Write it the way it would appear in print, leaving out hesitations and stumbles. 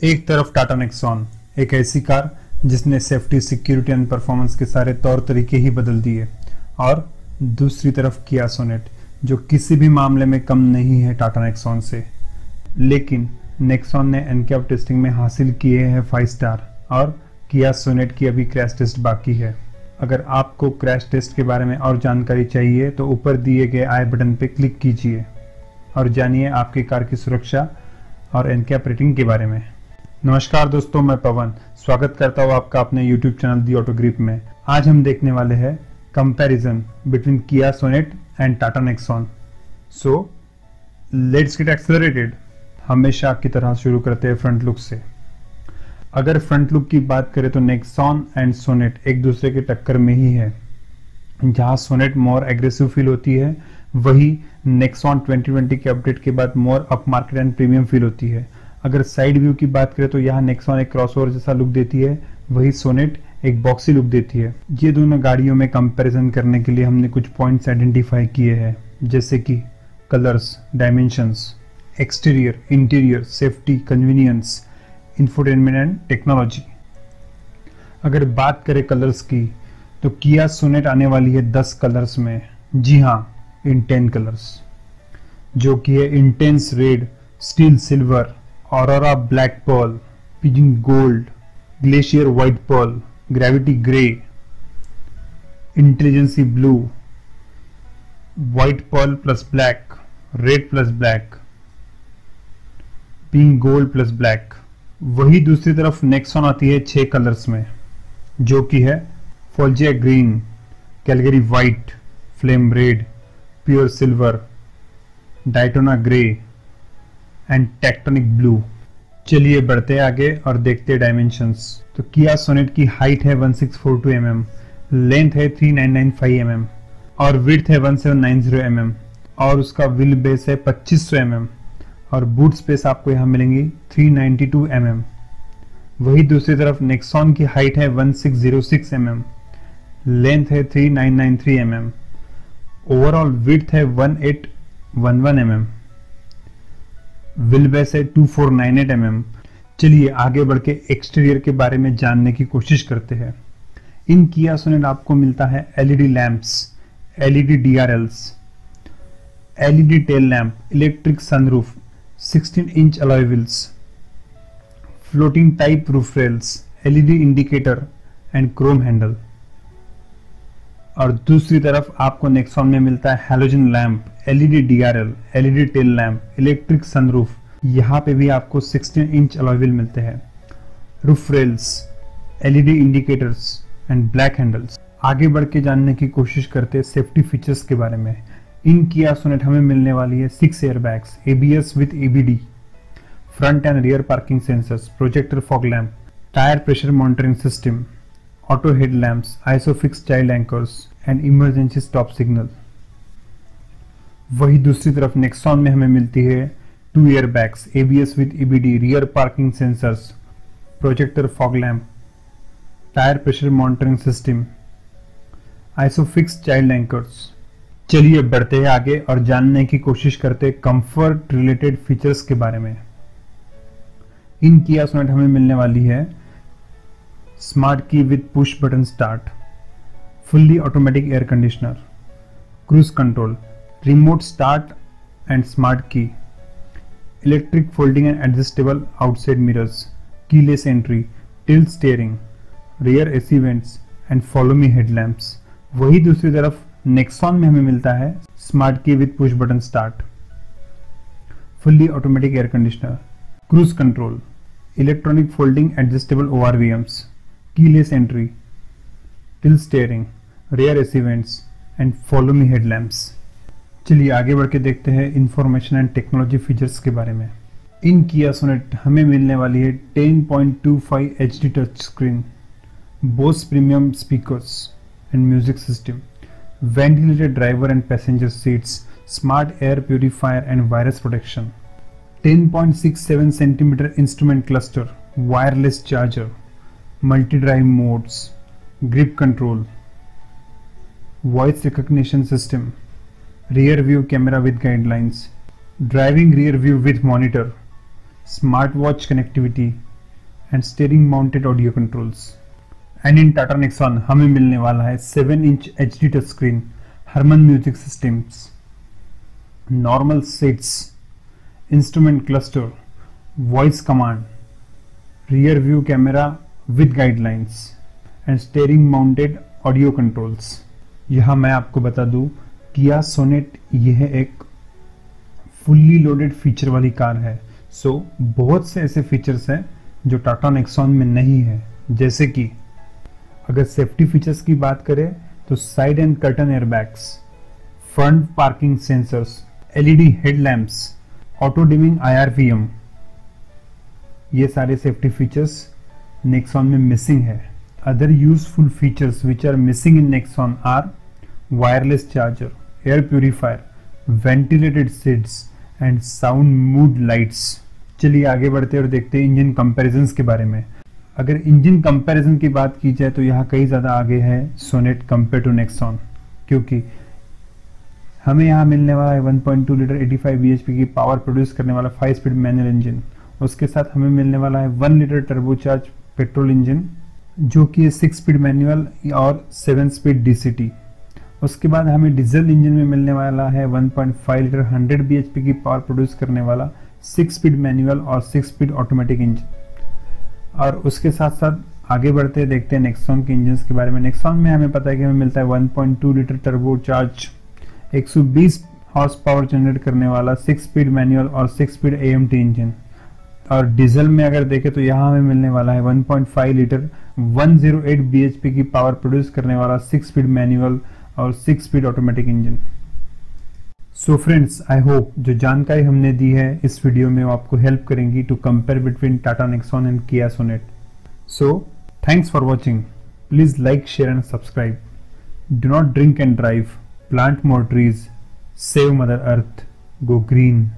एक तरफ टाटा नेक्सॉन, एक ऐसी कार जिसने सेफ्टी, सिक्योरिटी एंड परफॉर्मेंस के सारे तौर तरीके ही बदल दिए, और दूसरी तरफ किया सोनेट जो किसी भी मामले में कम नहीं है टाटा नेक्सॉन से। लेकिन नेक्सॉन ने एनकैप टेस्टिंग में हासिल किए हैं 5 स्टार और किया सोनेट की अभी क्रैश टेस्ट बाकी है। अगर आपको क्रैश टेस्ट के बारे में और जानकारी चाहिए तो ऊपर दिए गए आई बटन पर क्लिक कीजिए और जानिए आपकी कार की सुरक्षा और एनकैप रेटिंग के बारे में। नमस्कार दोस्तों, मैं पवन स्वागत करता हूँ आपका अपने YouTube channel the auto grip में। आज हम देखने वाले हैं comparison between Kia Sonet and Tata Nexon. So let's get accelerated. हमेशा की तरह शुरू करते हैं फ्रंट लुक से। अगर फ्रंट लुक की बात करें तो नेक्सॉन एंड सोनेट एक दूसरे के टक्कर में ही है। जहां सोनेट मोर एग्रेसिव फील होती है, वही नेक्सॉन 2020 के अपडेट के बाद मोर up market and premium feel होती है। अगर साइड व्यू की बात करें तो यहाँ नेक्सॉन एक क्रॉसओवर जैसा लुक देती है, वही सोनेट एक बॉक्सी लुक देती है। ये दोनों गाड़ियों में कंपैरिजन करने के लिए हमने कुछ पॉइंट्स आइडेंटिफाई किए हैं, जैसे कि colours, dimensions, exterior, interior, safety, convenience, infotainment and technology. अगर बात करें कलर्स की तो किया सोनेट आने वाली है 10 कलर्स में, जी हाँ, इन 10 कलर्स, जो कि है intense red, steel silver, aurora black pearl, पिजिंग gold, glacier white pearl, gravity grey, intelligency blue, white pearl plus black, red plus black, pink gold plus black. वही दूसरी तरफ नेक्सॉन आती है 6 कलर्स में, जो कि है foliage green, Calgary white, flame red, pure silver, Daytona grey and tectonic blue. चलिए बढ़ते आगे और देखते डायमेंशंस। तो किया सोनेट की हाइट है 1642 mm, लेंथ है 3995 mm और विड्थ है 1790 mm और उसका व्हील बेस है 2500 mm और बूट स्पेस आपको यहाँ मिलेंगी 392 mm। वही दूसरी तरफ नेक्सॉन की हाइट है 1606 mm, लेंथ है 3993 mm, ओवरऑल विड्थ है 1811 mm, व्हील बेस है 2498 mm। चलिए आगे बढ़ के एक्सटीरियर के बारे में जानने की कोशिश करते हैं। इन किया सोनेट आपको मिलता है LED lamps, LED DRLs, LED tail lamp, electric sunroof, 16 inch alloy wheels, floating type roof rails, LED indicator and Chrome handle. और दूसरी तरफ आपको नेक्सॉन में मिलता है halogen lamp, LED DRL, LED tail lamp, electric sunroof. यहाँ पे भी आपको 16 इंच अलॉय व्हील मिलते हैं, roof rails, LED indicators and black handles. आगे बढ़ के जानने की कोशिश करते हैं सेफ्टी फीचर्स के बारे में। इन किया सोनेट हमें मिलने वाली है 6 airbags, ABS with ABD, front end rear parking sensors, projector fog lamp, tyre pressure monitoring system, auto head lamps, isofix child anchors and emergency stop signal. वही दूसरी तरफ नेक्सॉन में हमें मिलती है 2 airbags, ABS with EBD, rear parking sensors, projector fog lamp, tyre pressure monitoring system, isofix child anchors. चलिए बढ़ते हैं आगे और जानने की कोशिश करते हैं कंफर्ट रिलेटेड फीचर्स के बारे में। इन किया सोनेट हमें मिलने वाली है smart key with push button start, fully automatic air conditioner, cruise control, remote start and smart key, electric folding and adjustable outside mirrors, keyless entry, tilt steering, rear AC vents and follow me headlamps. वही दूसरी तरफ Nexon में हमें मिलता है smart key with push button start, fully automatic air conditioner, cruise control, electronic folding adjustable ORVMs, keyless entry, tilt steering, rear AC vents and follow me headlamps. चलिए आगे बढ़ के देखते हैं इंफॉर्मेशन एंड टेक्नोलॉजी फीचर्स के बारे में। इन किया सोनेट हमें मिलने वाली है 10.25 HD touch screen, Bose premium speakers and music system, ventilated driver and passenger seats, smart air purifier and virus protection, 10.67 cm instrument cluster, wireless charger, multi-drive modes, grip control, voice recognition system, rear view camera with guidelines, driving rear view with monitor, smartwatch connectivity, and steering mounted audio controls. And in Tata Nexon हमें मिलने वाला है 7 inch HD touch screen, Harman music systems, normal seats, instrument cluster, voice command, rear view camera with guidelines and steering mounted audio controls. यहाँ मैं आपको बता दूं, Kia Sonet यह एक फुल्ली लोडेड फीचर वाली कार है। सो बहुत से ऐसे फीचर्स हैं जो टाटा नेक्सॉन में नहीं है, जैसे कि अगर सेफ्टी फीचर्स की बात करें तो side and curtain airbags, front parking sensors, LED headlamps, auto dimming IRVM, ये सारे सेफ्टी फीचर्स नेक्सॉन में मिसिंग है। Other useful features which are missing in Nexon are wireless charger, air purifier, ventilated seats and sound mood lights. चलिए आगे बढ़ते और देखते हैं इंजन कंपैरिजंस के बारे में। अगर इंजन कंपैरिजन की बात की जाए तो यहाँ कई ज़्यादा आगे है सोनेट कंपेयर टू नेक्सॉन, क्योंकि हमें यहाँ मिलने वाला है 1.2 लीटर 85 bhp की पावर प्रोड्यूस करने वाला 5 स्पीड मैनुअल इंजन। उसके साथ हमें मिलने वाला है 1 लीटर टर्बोचार्ज पेट्रोल इंजन जो कि 6 स्पीड मैनुअल और 7 स्पीड DCT। उसके बाद हमें डीजल इंजन में मिलने वाला है 1.5 लीटर 100 bhp की पावर प्रोड्यूस करने वाला 6 स्पीड मैनुअल और 6 स्पीड ऑटोमेटिक इंजन। और उसके साथ साथ आगे बढ़ते देखते हैं नेक्सॉन के इंजन के बारे में। नेक्सॉन में हमें पता है कि हमें मिलता है 1.2 litre turbocharge 120 horse power generate करने वाला 6 स्पीड मैनुअल और 6 स्पीड AMT इंजन। और डीजल में अगर देखें तो यहाँ हमें मिलने वाला है 1.5 लीटर 108 bhp की पावर प्रोड्यूस करने वाला 6 स्पीड मैनुअल और 6 speed automatic engine. So friends, I hope जो जानकारी हमने दी है इस वीडियो में वो आपको हेल्प करेंगी to compare between Tata Nexon and Kia Sonet. So thanks for watching. Please like, share and subscribe. Do not drink and drive, plant more trees, save mother earth, go green.